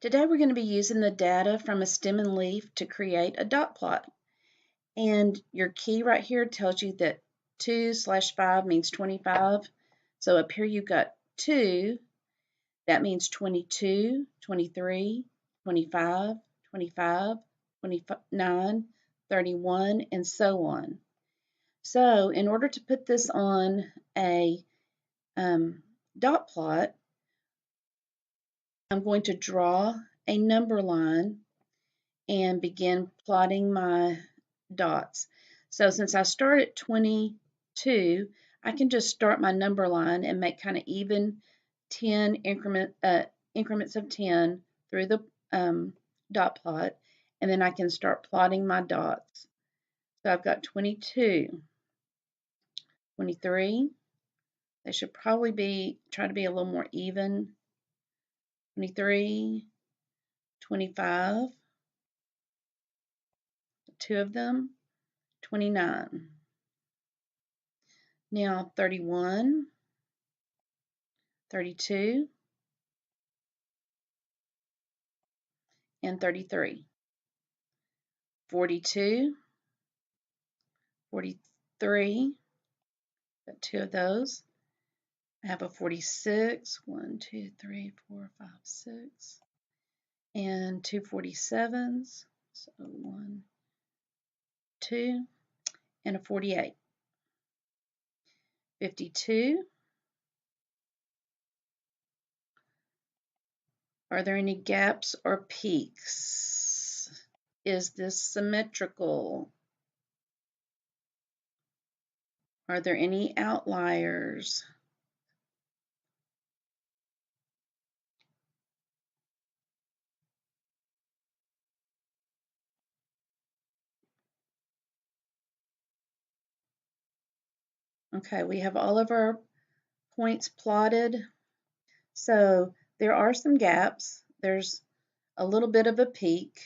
Today we're going to be using the data from a stem and leaf to create a dot plot. And your key right here tells you that 2/5 means 25. So up here you've got 2, that means 22, 23, 25, 25, 29, 31, and so on. So in order to put this on a dot plot, I'm going to draw a number line and begin plotting my dots. So since I start at 22, I can just start my number line and make kind of even 10 increments of 10 through the dot plot, and then I can start plotting my dots. So I've got 22, 23. They should probably try to be a little more even. 23, 25, 2 of them, 29. Now 31, 32, and 33. 42, 43, got 2 of those. I have a 46, 1, 2, 3, 4, 5, 6, and 2 47s, so 1, 2, and a 48. 52. Are there any gaps or peaks? Is this symmetrical? Are there any outliers? Okay, we have all of our points plotted. So there are some gaps. There's a little bit of a peak.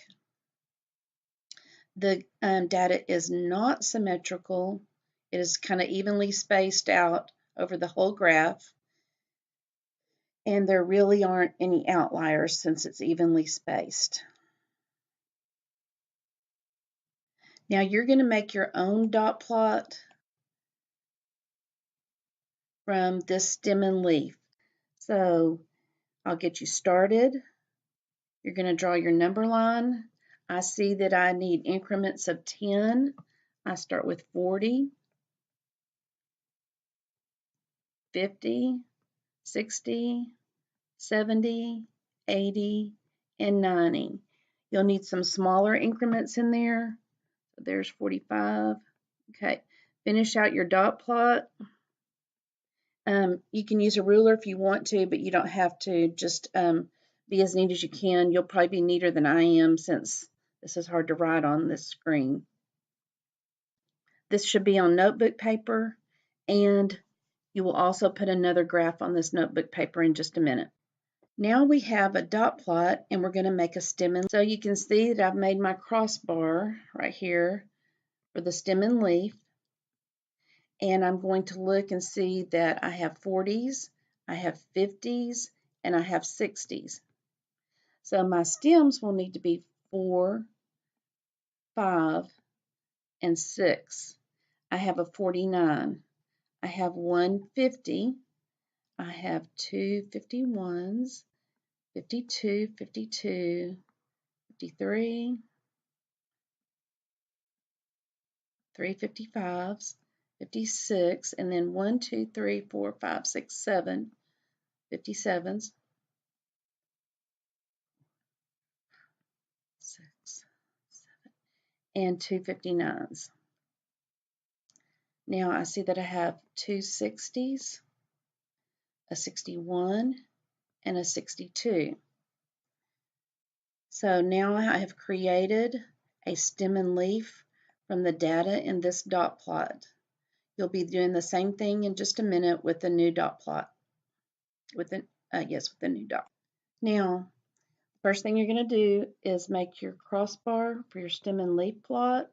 The data is not symmetrical. It is kind of evenly spaced out over the whole graph. And there really aren't any outliers since it's evenly spaced. Now you're going to make your own dot plot from this stem and leaf. So I'll get you started. You're going to draw your number line. I see that I need increments of 10. I start with 40, 50, 60, 70, 80, and 90. You'll need some smaller increments in there. There's 45. Okay, finish out your dot plot. You can use a ruler if you want to, but you don't have to. Just be as neat as you can. You'll probably be neater than I am since this is hard to write on this screen. This should be on notebook paper, and you will also put another graph on this notebook paper in just a minute. Now we have a dot plot, and we're going to make a stem and so you can see that I've made my crossbar right here for the stem and leaf. And I'm going to look and see that I have 40s, I have 50s, and I have 60s. So my stems will need to be 4, 5, and 6. I have a 49. I have 150. I have 2 51s, 52, 52, 53, 3 55s, 56, and then 1, 2, 3, 4, 5, 6, 7 57s, 6, 7, and 2 59s. Now I see that I have 2 60s, a 61, and a 62. So now I have created a stem and leaf from the data in this dot plot. You'll be doing the same thing in just a minute with the new dot plot. With the new dot. Now, first thing you're going to do is make your crossbar for your stem and leaf plot.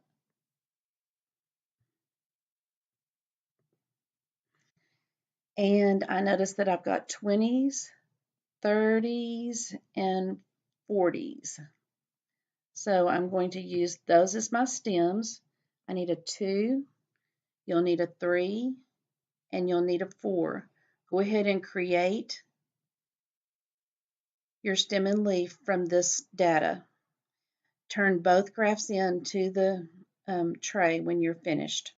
And I notice that I've got 20s, 30s, and 40s. So I'm going to use those as my stems. I need a 2, you'll need a 3, and you'll need a 4. Go ahead and create your stem and leaf from this data. Turn both graphs into the tray when you're finished.